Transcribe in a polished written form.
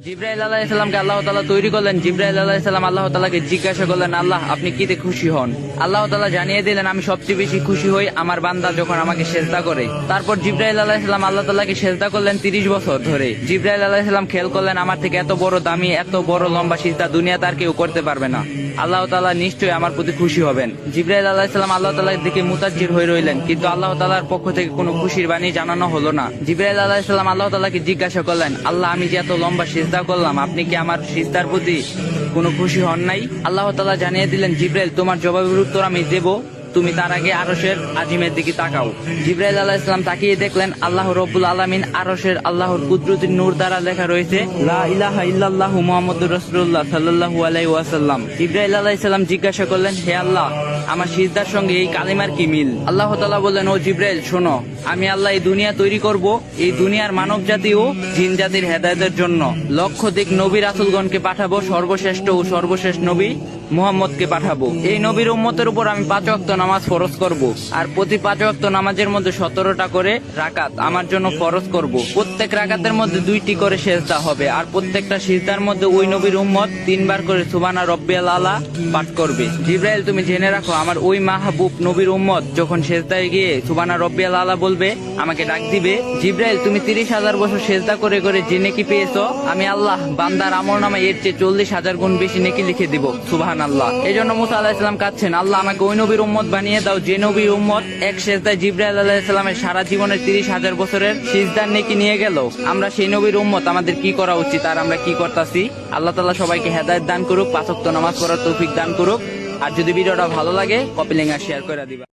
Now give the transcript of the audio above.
জিবরাইল আলাইহিস সালামকে আল্লাহ তাআলা তৈরি করলেন। জিবরাইল আলাইহিস সালাম আল্লাহ তাআলাকে জিজ্ঞাসা করলেন, আল্লাহ আপনি কিতে খুশি হন? আল্লাহ তাআলা জানিয়ে দিলেন, আমি সবচেয়ে বেশি খুশি হই আমার বান্দা যখন আমাকে সেজদা করে। তারপর জিবরাইল আলাইহিস সালাম আল্লাহ তাআলাকে সেজদা করলেন 30 বছর ধরে। জিবরাইল আলাইহিস সালাম খেয়াল করলেন, আমার থেকে এত বড় দামি এত বড় লম্বা সিজদা দুনিয়াতে আর কেউ করতে পারবে না। আল্লাহ তাআলা নিশ্চয়ই আমার প্রতি খুশি হবেন। জিবরাইল আলাইহিস সালাম আল্লাহ তাআলার দিকে মুতাজ্জির হয়ে রইলেন, কিন্তু আল্লাহ তাআলার পক্ষ থেকে কোনো খুশির বাণী জানানো হলো না। জিবরাইল আলাইহিস সালাম আল্লাহ তাআলাকে জিজ্ঞাসা করলেন, আল্লাহ আমি যে এত লম্বা সিজদা করলাম, আপনি কি আমার সিজদার প্রতি কোনো খুশি হন নাই? আল্লাহ তাআলা জানিয়ে দিলেন, জিবরাইল তোমার জবাবের উত্তর আমি দেব, তুমি তার আগে আরশের আজিমের দিকে তাকাও। জিবরাইল আলাইহিস সালাম তাকিয়ে দেখলেন আল্লাহ রব্বুল আলামিন আরশের আল্লাহর কুদরতির নূর দ্বারা লেখা রয়েছে লা ইলাহা ইল্লাল্লাহু মুহাম্মাদুর রাসূলুল্লাহ সাল্লাল্লাহু আলাইহি ওয়াসাল্লাম। জিবরাইল আলাইহিস সালাম জিজ্ঞাসা করলেন, হে আল্লাহ আমার সিজদার সঙ্গে এই কালিমার কি মিল? আল্লাহ তাআলা বললেন, ও জিবরাইল শোনো, আমি আল্লাহ এই দুনিয়া তৈরি করব, এই দুনিয়ার মানব জাতি ও জিন জাতির হেদায়েতের জন্য লক্ষাধিক নবী রাসূলগণকে পাঠাবো, সর্বশ্রেষ্ঠ ও সর্বশেষ নবী মুহাম্মদকে পাঠাবো। এই নবীর উম্মতের উপর আমি 5 ওয়াক্ত নামাজ ফরজ করব, আর প্রতি 5 ওয়াক্ত নামাজের মধ্যে 17টা করে রাকাত আমার জন্য ফরজ করব। প্রত্যেক রাকাতের মধ্যে 2টি করে সিজদা হবে, আর প্রত্যেকটা সিজদার মধ্যে ওই নবীর উম্মত 3 বার করে সুবহানা রাব্বিয়াল আলা পাঠ করবে। জিবরাইল তুমি জেনে রাখো, আমার ওই মাহবুব নবীর উম্মত যখন সিজদায় গিয়ে সুবহানা রাব্বিয়াল আলা বলবে আমাকে ডাক দিবে। জিবরাইল তুমি 30,000 বছর সিজদা করে করে যে নেকি পেয়েছো, আমি আল্লাহ বান্দার আমলনামায় এর চেয়ে 40,000 গুণ বেশি নেকি লিখে দিব। সুবহানাল্লাহ। এই জন্য মুসা আলাইহিস সালাম কাঁদছেন, আল্লাহ আমাকে ওই নবীর উম্মত বানিয়ে দাও যে নবীর উম্মত এক সিজদায় জিবরাইল আলাইহিস সালামের সারা জীবনের 30,000 বছরের সিজদার নেকি নিয়ে গেল। আমরা সেই নবীর উম্মত, আমাদের কি করা উচিত আর আমরা কি করতেছি? আল্লাহ তাআলা সবাইকে হেদায়েত দান করুক, 5 ওয়াক্ত নামাজ পড়ার তৌফিক দান করুক। আর যদি ভিডিওটা ভালো লাগে কপি লিংক আর শেয়ার করে দিবা।